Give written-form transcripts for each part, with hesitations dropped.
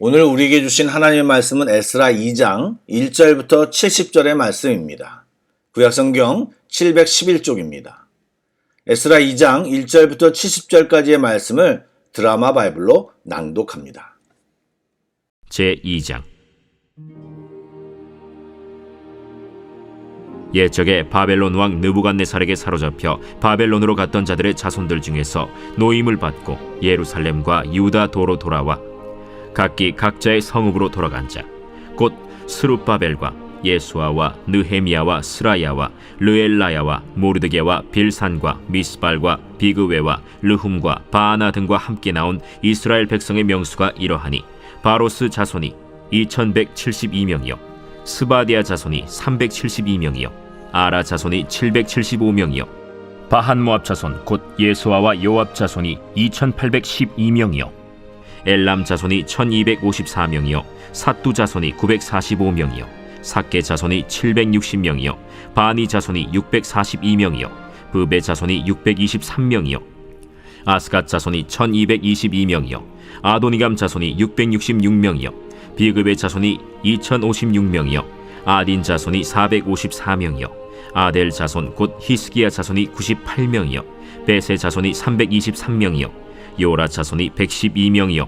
오늘 우리에게 주신 하나님의 말씀은 에스라 2장 1절부터 70절의 말씀입니다. 구약성경 711쪽입니다. 에스라 2장 1절부터 70절까지의 말씀을 드라마 바이블로 낭독합니다. 제2장. 옛적에 바벨론 왕 느부갓네살에게 사로잡혀 바벨론으로 갔던 자들의 자손들 중에서 노임을 받고 예루살렘과 유다 도로 돌아와 각기 각자의 성읍으로 돌아간 자, 곧 스룹바벨과 예수아와 느헤미야와 스라야와 르엘라야와 모르드게와 빌산과 미스발과 비그웨와 르훔과 바아나 등과 함께 나온 이스라엘 백성의 명수가 이러하니 바로스 자손이 2172명이요 스바디아 자손이 372명이요 아라 자손이 775명이요 바한모압 자손 곧 예수아와 요압 자손이 2812명이요 엘람 자손이 1254명이요 삿두 자손이 945명이요 삭게 자손이 760명이요 바니 자손이 642명이요 브베 자손이 623명이요 아스갓 자손이 1222명이요 아도니감 자손이 666명이요 비그베 자손이 2056명이요 아딘 자손이 454명이요 아델 자손 곧 히스기야 자손이 98명이요 베세 자손이 323명이요 요라 자손이 112명이요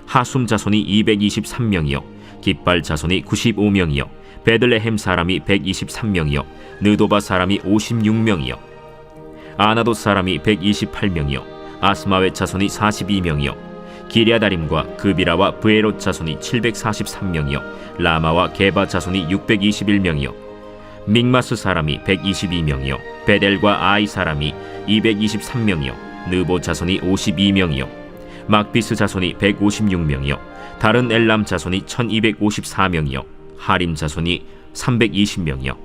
하숨 자손이 223명이요 깃발 자손이 95명이요 베들레헴 사람이 123명이요 느도바 사람이 56명이요 아나도 사람이 128명이요 아스마웨 자손이 42명이요 기랴다림과 그비라와 브에롯 자손이 743명이요 라마와 게바 자손이 621명이요 믹마스 사람이 122명이요 베델과 아이 사람이 223명이요 느보 자손이 52명이요 막비스 자손이 156명이요 다른 엘람 자손이 1254명이요 하림 자손이 320명이요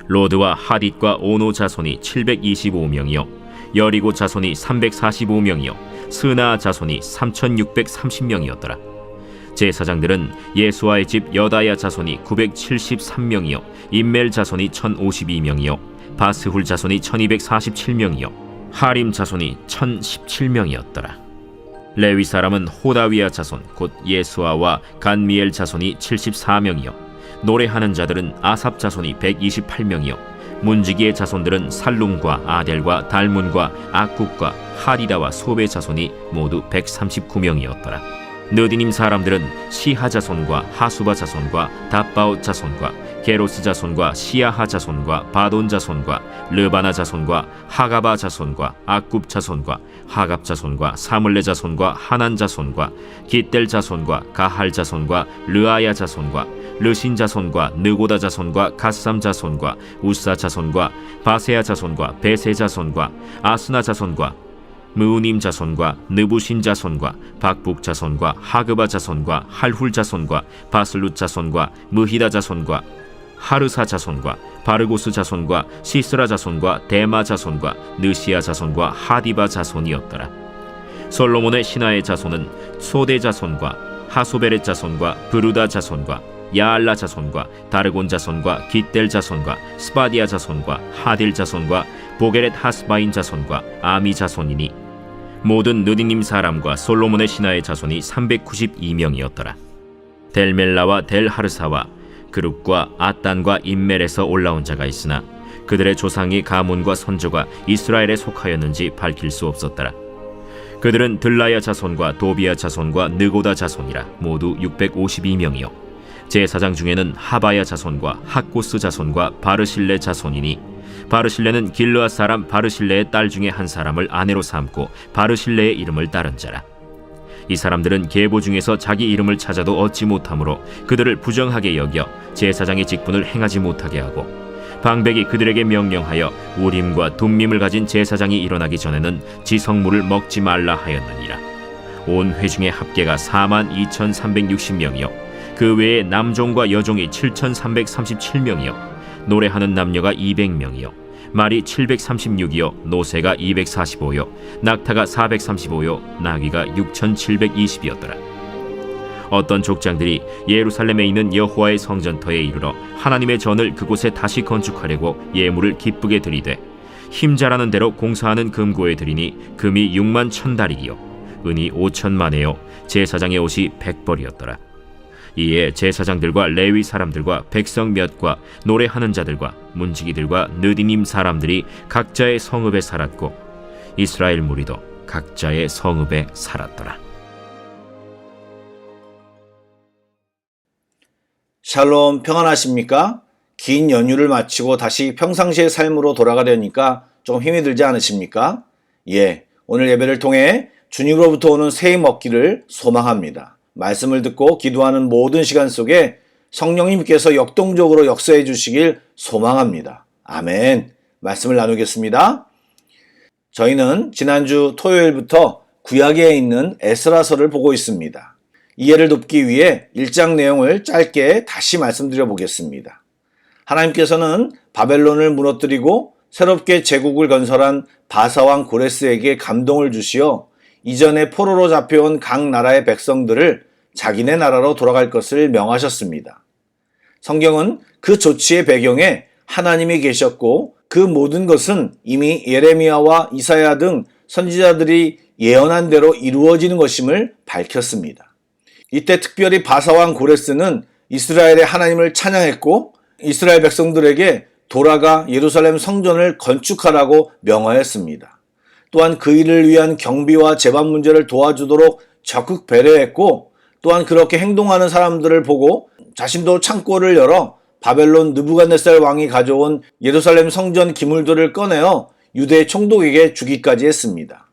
로드와 하딧과 오노 자손이 725명이요 여리고 자손이 345명이요 스나 자손이 3630명이었더라. 제사장들은 예수아의 집 여다야 자손이 973명이요 임멜 자손이 1052명이요 바스훌 자손이 1247명이요 하림 자손이 1017명이었더라. 레위 사람은 호다위아 자손 곧 예수아와 간미엘 자손이 74명이요 노래하는 자들은 아삽 자손이 128명이요 문지기의 자손들은 살룸과 아델과 달문과 악굽과 하리다와 소베 자손이 모두 139명이었더라. 느디님 사람들은 시하 자손과 하수바 자손과 답바옷 자손과 게로스 자손과 시야하 자손과 바돈 자손과 르바나 자손과 하가바 자손과 악굽 자손과 하갑 자손과 사물레 자손과 하난 자손과 깃델 자손과 가할 자손과 르아야 자손과 르신 자손과 느고다 자손과 갓삼 자손과 우사 자손과 바세야 자손과 베세 자손과 아스나 자손과 무우님 자손과 느부신 자손과 박북 자손과 하그바 자손과 할훌 자손과 바슬룻 자손과 무히다 자손과 하르사 자손과 바르고스 자손과 시스라 자손과 데마 자손과 느시아 자손과 하디바 자손이었더라. 솔로몬의 신하의 자손은 소대 자손과 하소베렛 자손과 브루다 자손과 야알라 자손과 다르곤 자손과 깃델 자손과 스바디아 자손과 하딜 자손과 보게렛 하스바인 자손과 아미 자손이니 모든 느디님 사람과 솔로몬의 신하의 자손이 392명이었더라. 델멜라와 델하르사와 그룹과 아단과 임멜에서 올라온 자가 있으나 그들의 조상이 가문과 선조가 이스라엘에 속하였는지 밝힐 수 없었더라. 그들은 들라야 자손과 도비야 자손과 느고다 자손이라 모두 652명이요 제사장 중에는 하바야 자손과 학고스 자손과 바르실레 자손이니 바르실레는 길르앗 사람 바르실레의 딸 중에 한 사람을 아내로 삼고 바르실레의 이름을 따른 자라. 이 사람들은 계보 중에서 자기 이름을 찾아도 얻지 못하므로 그들을 부정하게 여겨 제사장의 직분을 행하지 못하게 하고 방백이 그들에게 명령하여 우림과 둠밈을 가진 제사장이 일어나기 전에는 지성물을 먹지 말라 하였느니라. 온 회중의 합계가 42,360명이요 그 외에 남종과 여종이 7,337명이요 노래하는 남녀가 200명이요 말이 736이요 노새가 245요 낙타가 435요 나귀가 6,720이었더라. 어떤 족장들이 예루살렘에 있는 여호와의 성전터에 이르러 하나님의 전을 그곳에 다시 건축하려고 예물을 기쁘게 드리되 힘 잘하는 대로 공사하는 금고에 드리니 금이 61,000다리기요 은이 5,000마네요 제사장의 옷이 100벌이었더라. 이에 제사장들과 레위 사람들과 백성 몇과 노래하는 자들과 문지기들과 느디님 사람들이 각자의 성읍에 살았고 이스라엘 무리도 각자의 성읍에 살았더라. 샬롬, 평안하십니까? 긴 연휴를 마치고 다시 평상시의 삶으로 돌아가려니까 좀 힘이 들지 않으십니까? 예, 오늘 예배를 통해 주님으로부터 오는 새 힘 얻기를 소망합니다. 말씀을 듣고 기도하는 모든 시간 속에 성령님께서 역동적으로 역사해 주시길 소망합니다. 아멘. 말씀을 나누겠습니다. 저희는 지난주 토요일부터 구약에 있는 에스라서를 보고 있습니다. 이해를 돕기 위해 1장 내용을 짧게 다시 말씀드려 보겠습니다. 하나님께서는 바벨론을 무너뜨리고 새롭게 제국을 건설한 바사왕 고레스에게 감동을 주시어 이전에 포로로 잡혀온 각 나라의 백성들을 자기네 나라로 돌아갈 것을 명하셨습니다. 성경은 그 조치의 배경에 하나님이 계셨고 그 모든 것은 이미 예레미야와 이사야 등 선지자들이 예언한 대로 이루어지는 것임을 밝혔습니다. 이때 특별히 바사왕 고레스는 이스라엘의 하나님을 찬양했고 이스라엘 백성들에게 돌아가 예루살렘 성전을 건축하라고 명하였습니다. 또한 그 일을 위한 경비와 제반 문제를 도와주도록 적극 배려했고 또한 그렇게 행동하는 사람들을 보고 자신도 창고를 열어 바벨론 느부갓네살 왕이 가져온 예루살렘 성전 기물들을 꺼내어 유대 총독에게 주기까지 했습니다.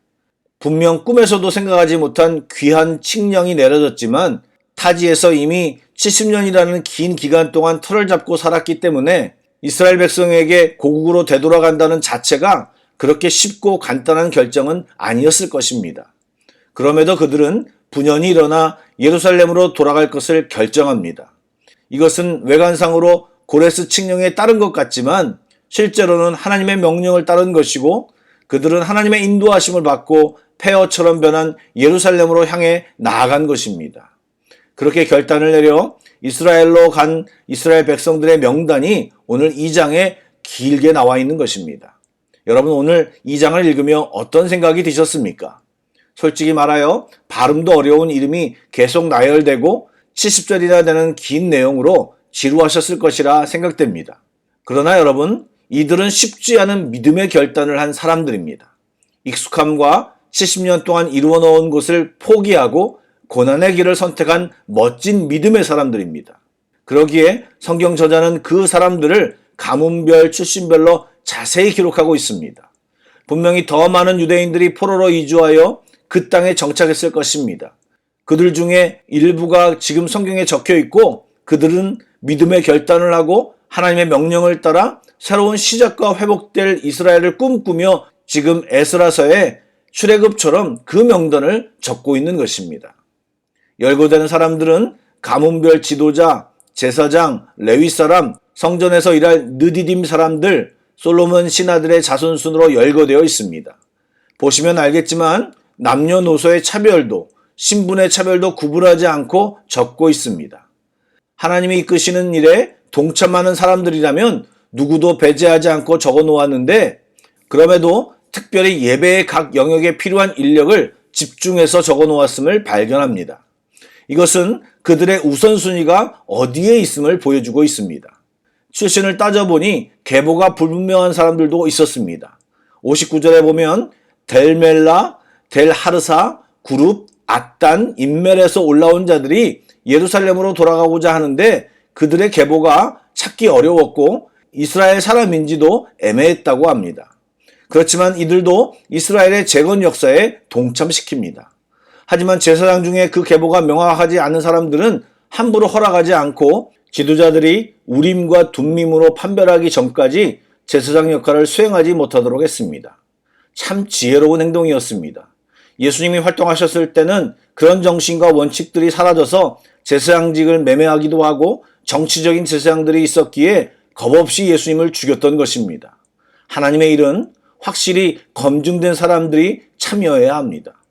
분명 꿈에서도 생각하지 못한 귀한 칙령이 내려졌지만 타지에서 이미 70년이라는 긴 기간 동안 털을 잡고 살았기 때문에 이스라엘 백성에게 고국으로 되돌아간다는 자체가 그렇게 쉽고 간단한 결정은 아니었을 것입니다. 그럼에도 그들은 분연히 일어나 예루살렘으로 돌아갈 것을 결정합니다. 이것은 외관상으로 고레스 칙령에 따른 것 같지만 실제로는 하나님의 명령을 따른 것이고 그들은 하나님의 인도하심을 받고 폐허처럼 변한 예루살렘으로 향해 나아간 것입니다. 그렇게 결단을 내려 이스라엘로 간 이스라엘 백성들의 명단이 오늘 2장에 길게 나와 있는 것입니다. 여러분 오늘 2장을 읽으며 어떤 생각이 드셨습니까? 솔직히 말하여 발음도 어려운 이름이 계속 나열되고 70절이나 되는 긴 내용으로 지루하셨을 것이라 생각됩니다. 그러나 여러분 이들은 쉽지 않은 믿음의 결단을 한 사람들입니다. 익숙함과 70년 동안 이루어 놓은 것을 포기하고 고난의 길을 선택한 멋진 믿음의 사람들입니다. 그러기에 성경 저자는 그 사람들을 가문별, 출신별로 자세히 기록하고 있습니다. 분명히 더 많은 유대인들이 포로로 이주하여 그 땅에 정착했을 것입니다. 그들 중에 일부가 지금 성경에 적혀 있고 그들은 믿음의 결단을 하고 하나님의 명령을 따라 새로운 시작과 회복될 이스라엘을 꿈꾸며 지금 에스라서의 출애굽처럼 그 명단을 적고 있는 것입니다. 열거되는 사람들은 가문별 지도자, 제사장, 레위 사람, 성전에서 일할 느디딤 사람들, 솔로몬 신하들의 자손순으로 열거되어 있습니다. 보시면 알겠지만 남녀노소의 차별도 신분의 차별도 구분하지 않고 적고 있습니다. 하나님이 이끄시는 일에 동참하는 사람들이라면 누구도 배제하지 않고 적어 놓았는데 그럼에도 특별히 예배의 각 영역에 필요한 인력을 집중해서 적어 놓았음을 발견합니다. 이것은 그들의 우선순위가 어디에 있음을 보여주고 있습니다. 출신을 따져보니 계보가 불분명한 사람들도 있었습니다. 59절에 보면 델멜라, 델하르사, 구룹, 앗단, 인멜에서 올라온 자들이 예루살렘으로 돌아가고자 하는데 그들의 계보가 찾기 어려웠고 이스라엘 사람인지도 애매했다고 합니다. 그렇지만 이들도 이스라엘의 재건 역사에 동참시킵니다. 하지만 제사장 중에 그 계보가 명확하지 않은 사람들은 함부로 허락하지 않고 지도자들이 우림과 둠밈으로 판별하기 전까지 제사장 역할을 수행하지 못하도록 했습니다. 참 지혜로운 행동이었습니다. 예수님이 활동하셨을 때는 그런 정신과 원칙들이 사라져서 제사장직을 매매하기도 하고 정치적인 제사장들이 있었기에 겁없이 예수님을 죽였던 것입니다. 하나님의 일은 확실히 검증된 사람들이 참여해야 합니다.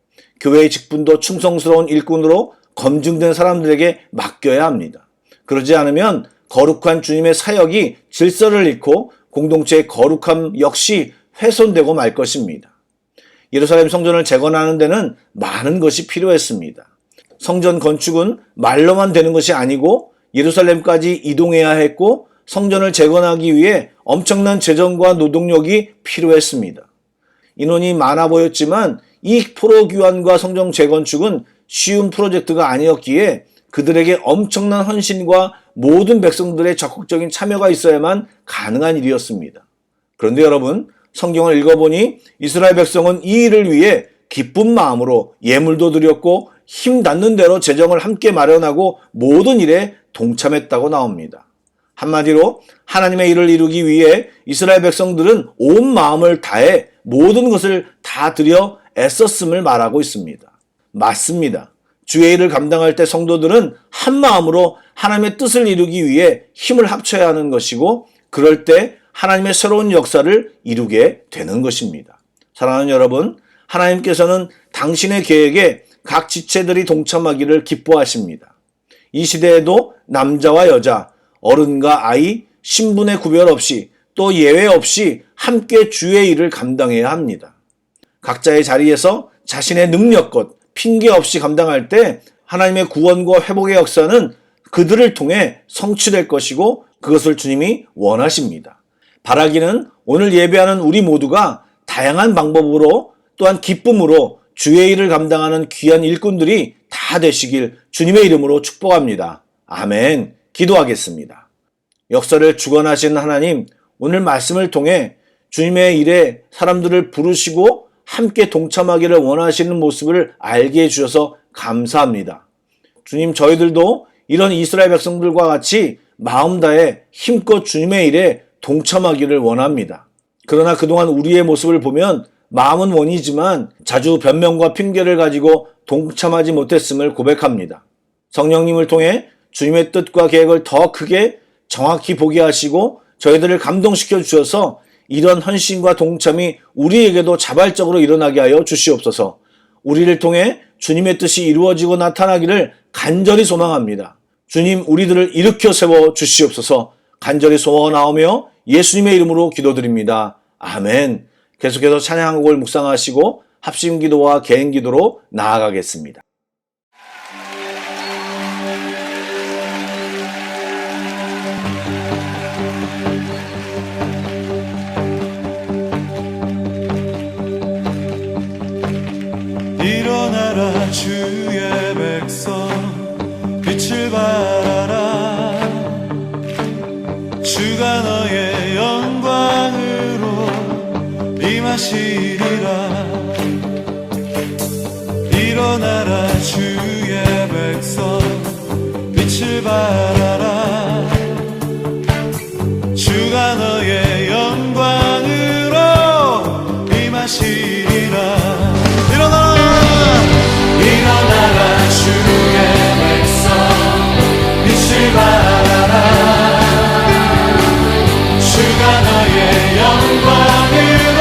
교회의 직분도 충성스러운 일꾼으로 검증된 사람들에게 맡겨야 합니다. 그러지 않으면 거룩한 주님의 사역이 질서를 잃고 공동체의 거룩함 역시 훼손되고 말 것입니다. 예루살렘 성전을 재건하는 데는 많은 것이 필요했습니다. 성전 건축은 말로만 되는 것이 아니고 예루살렘까지 이동해야 했고 성전을 재건하기 위해 엄청난 재정과 노동력이 필요했습니다. 인원이 많아 보였지만 이 포로 귀환과 성전 재건축은 쉬운 프로젝트가 아니었기에 그들에게 엄청난 헌신과 모든 백성들의 적극적인 참여가 있어야만 가능한 일이었습니다. 그런데 여러분, 성경을 읽어보니 이스라엘 백성은 이 일을 위해 기쁜 마음으로 예물도 드렸고 힘 닿는 대로 재정을 함께 마련하고 모든 일에 동참했다고 나옵니다. 한마디로 하나님의 일을 이루기 위해 이스라엘 백성들은 온 마음을 다해 모든 것을 다 들여 애썼음을 말하고 있습니다. 맞습니다. 주의 일을 감당할 때 성도들은 한 마음으로 하나님의 뜻을 이루기 위해 힘을 합쳐야 하는 것이고 그럴 때 하나님의 새로운 역사를 이루게 되는 것입니다. 사랑하는 여러분, 하나님께서는 당신의 계획에 각 지체들이 동참하기를 기뻐하십니다. 이 시대에도 남자와 여자, 어른과 아이, 신분의 구별 없이 또 예외 없이 함께 주의 일을 감당해야 합니다. 각자의 자리에서 자신의 능력껏 핑계 없이 감당할 때 하나님의 구원과 회복의 역사는 그들을 통해 성취될 것이고 그것을 주님이 원하십니다. 바라기는 오늘 예배하는 우리 모두가 다양한 방법으로 또한 기쁨으로 주의 일을 감당하는 귀한 일꾼들이 다 되시길 주님의 이름으로 축복합니다. 아멘. 기도하겠습니다. 역사를 주관하신 하나님, 오늘 말씀을 통해 주님의 일에 사람들을 부르시고 함께 동참하기를 원하시는 모습을 알게 해주셔서 감사합니다. 주님, 저희들도 이런 이스라엘 백성들과 같이 마음 다해 힘껏 주님의 일에 동참하기를 원합니다. 그러나 그동안 우리의 모습을 보면 마음은 원이지만 자주 변명과 핑계를 가지고 동참하지 못했음을 고백합니다. 성령님을 통해 주님의 뜻과 계획을 더 크게 정확히 보게 하시고 저희들을 감동시켜 주셔서 이런 헌신과 동참이 우리에게도 자발적으로 일어나게 하여 주시옵소서. 우리를 통해 주님의 뜻이 이루어지고 나타나기를 간절히 소망합니다. 주님, 우리들을 일으켜 세워 주시옵소서. 간절히 소원하오며 예수님의 이름으로 기도드립니다. 아멘. 계속해서 찬양곡을 묵상하시고 합심기도와 개인기도로 나아가겠습니다. 일어나라 주의 백성 빛을 발하라 주가 너의 영광으로 임하시리라 일어나라 주의 백성 빛을 발하라 주가 너의 영광으로 임하시리라 일어나라 주의 백성 빛을 발하라 주가 너의 영광으로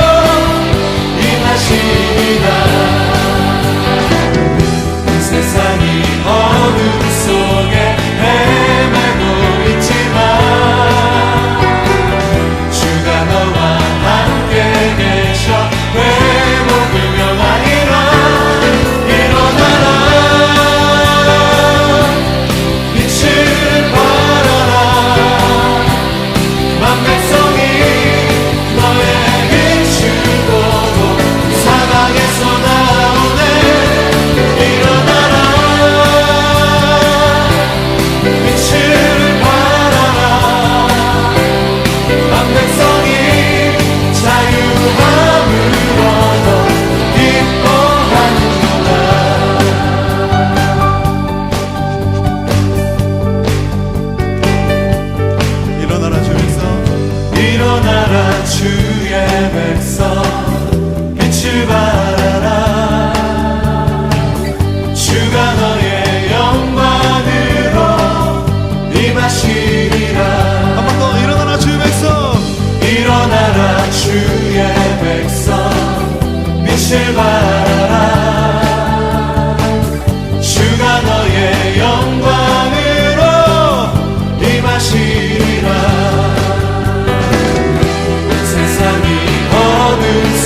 임하시리라 세상이 어둠 속에 헤매고 있지만 주가 너와 함께 계셔 회복을 명하리라 일어나라 주의 백성 빛을 발하라 주가 너의 영광으로 임하시리라 한 번 더 일어나라 주의 백성 일어나라 주의 백성 빛을 발하라 주가 너의 영광으로 임하시리라 세상이 어둠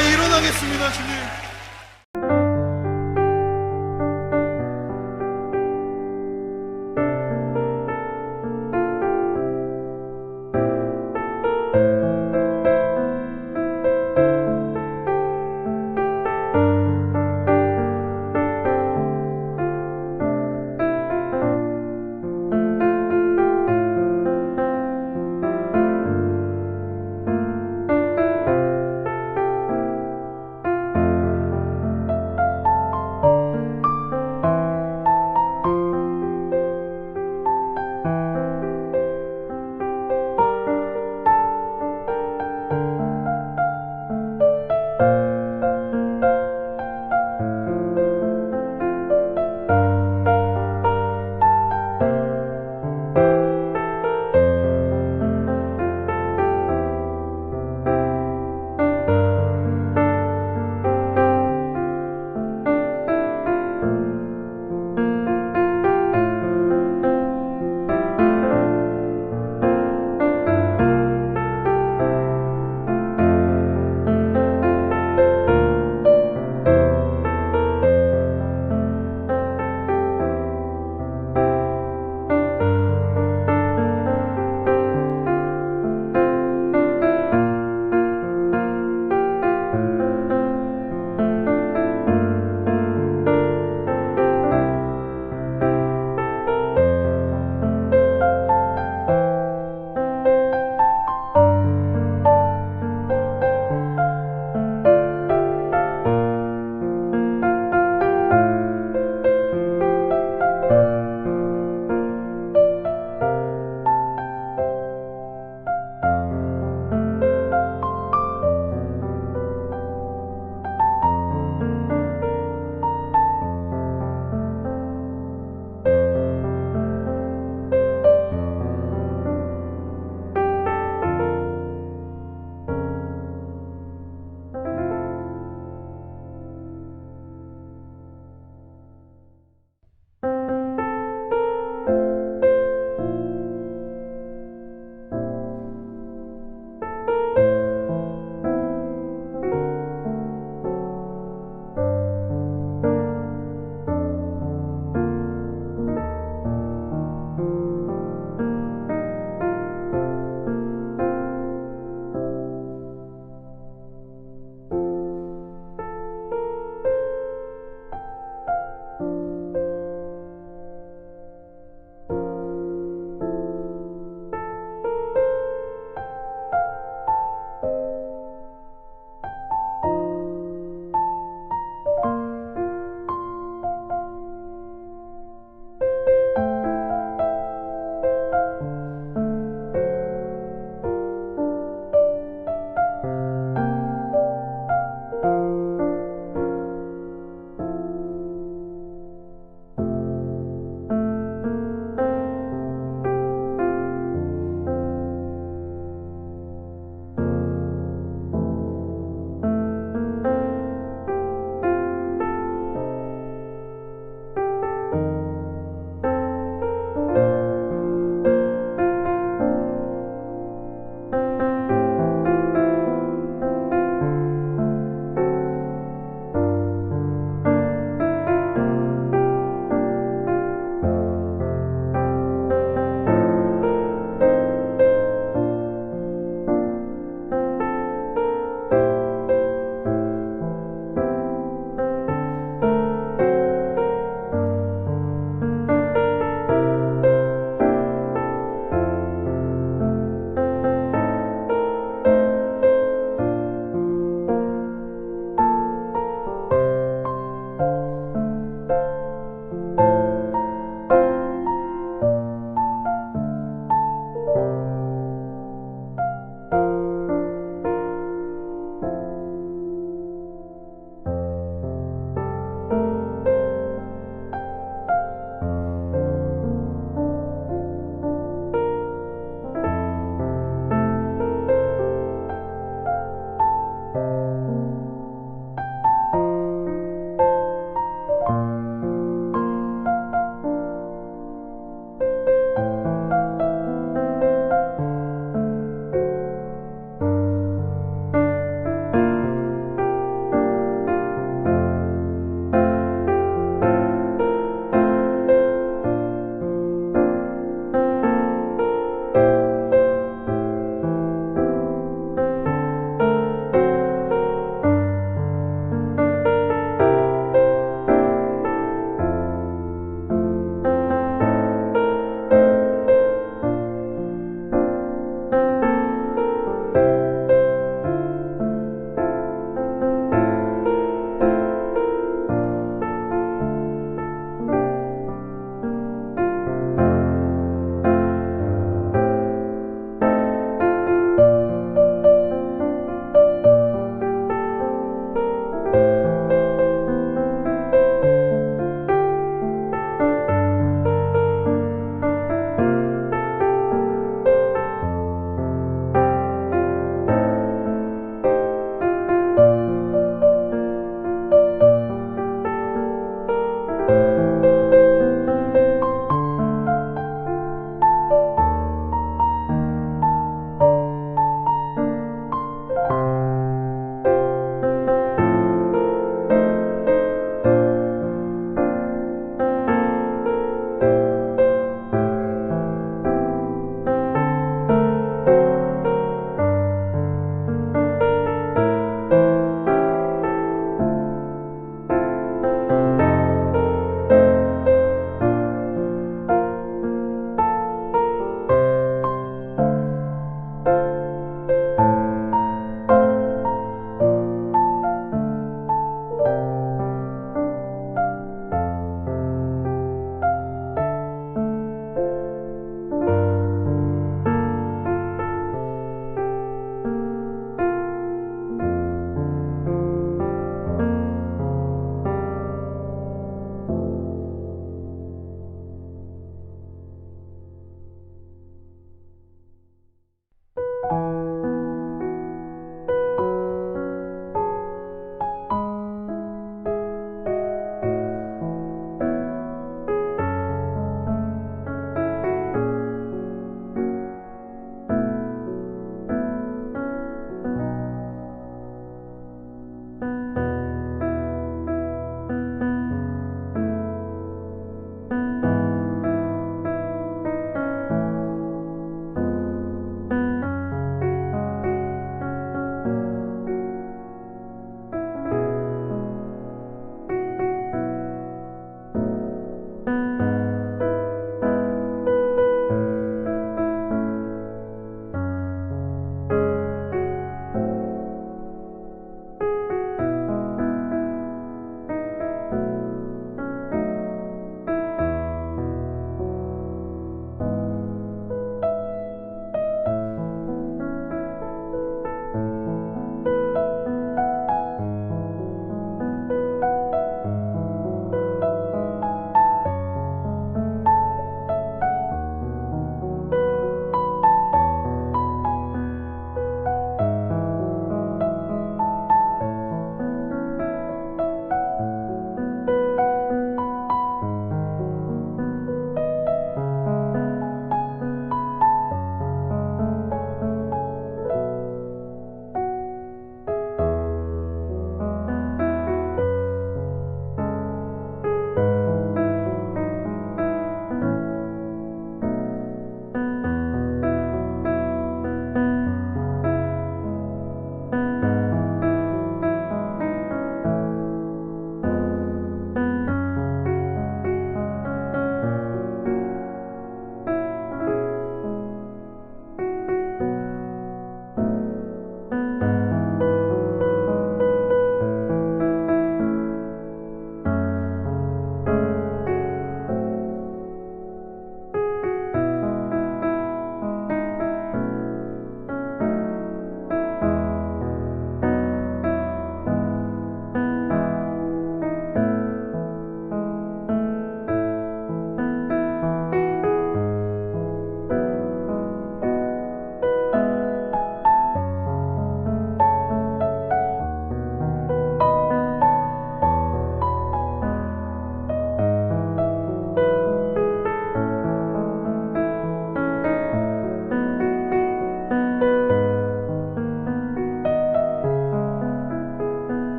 일어나겠습니다.